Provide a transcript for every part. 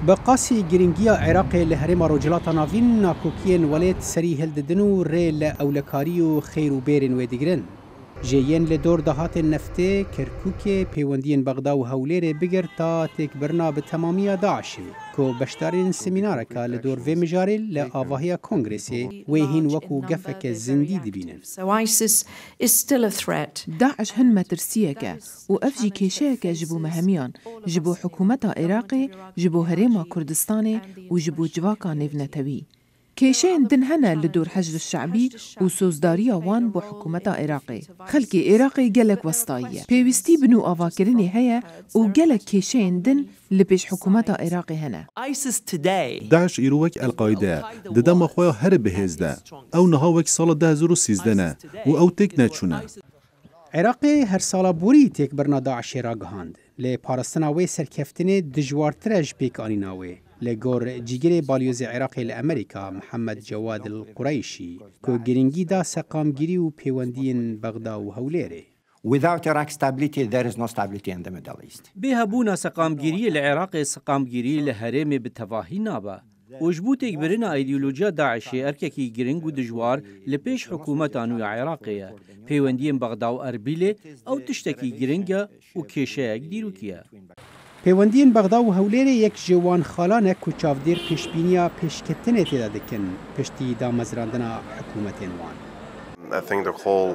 بقاسی گرینگیا عراق لهرما روجلاتا ناوین ناکوکین ولید سری هلددن و ریل اولکاری و خیر و بیرین و دیگرن. جیین لدور دهات نفته کرکوک پیوندین بغدا و هولیر بگر تا تکبرنا به تمامی داعشی که بشتارین سمینارکا لدور و مجارل لآواهی کنگرسی و هین وکو گفک زندی دبینن. داعش هن مترسیه که و افجی کشه که جبو مهمیان جبو حکومت عراقی جبو هرما کردستان و جبو جواکا نفنتوی. کیشین دن هنه لدور حجر الشعبی و سوزداری وان بو حکومت عراقی. خلکی عراقی گلک وسطاییه. پیوستی بنو آواکرینی هیا و گلک کیشین دن لبیش حکومت عراقی هنه. داعش ایروک القاعده ددم خواه هر بهزده او نهاوک سال 2013 نه و او تک نچونه. عراقی هر سالا بوری تک برنا داعشی را گهاند. لی پارستناوی سرکفتنی دجوارترش پیک آنیناوی. لگور جیگر بالیوز عراقی لامریکا محمد جواد القریشی که گرینگی دا سقامگیری و پیوندین بغدا و هولیره. Without Iraq stability, there is no stability in the Middle East. بهبونا سقامگیری لعراق سقامگیری لهرم بتواهی نابا. وجبوت اجبرنا ايديولوجيا داعش ارككي جرينغ دجوار لبيش حكومة انو عراقية بيوندين بغدا و اربيل او تشتكي جرينغا و كيشاك ديروكيا. پیوندین بغدا و هولیره یک جوان خالانه که چافدیر پیشبینیا پیشکتنه تیدا دکن پشتی دامزراندنا حکومتین وان. I think the whole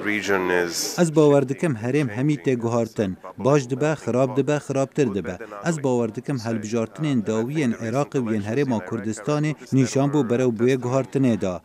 region is از باور دکم هرم همی تگوهارتن باش دبه خراب دبه خرابتر دبه از باور دکم هلبجارتن داوین عراق و ین هرم کردستان نیشان بو برو بوی گوهارتنه دا.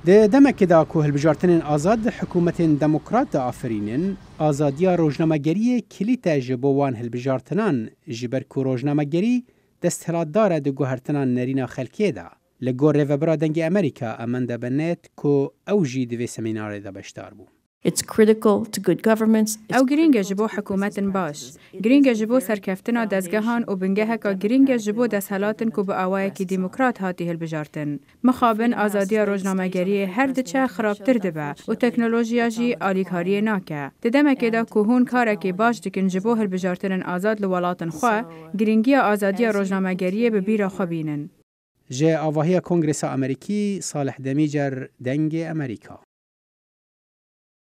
ده دمک دا که هلبجارتن آزاد حکومت دموکرات دا آفرینن آزادیا روزنامه‌گری کلیت جبوان هلبجارتنان جبر که روزنامه‌گری دستهلاتدار ده گوهرتنان نرینا خلکیه دا. لگور ریوبرا دنگ امریکا امنده بنت که اوجی دوی سمینار دا بشتار بو. It's critical to good governments. او گرینگ جبو حکومت باش. گرینگ جبو سرکفتنا دزگهان و بنگه که گرینگ جبو دستهلاتن که با آوائه که دیموکرات هاتی هلبجارتن. مخابن آزادی روزنامه‌گری هر دچه خرابتر دبه و تکنولوژیا جی آلیکاری ناکه. ددمه دا که هون کاره که باش دکن جبو هلبجارتن آزاد لولاتن خواه گرینگی آزادی روزنامه‌گری به بیرا خوابینن. جه آواهی کنگرس امریکی صالح دمیجر دنگ امریکا.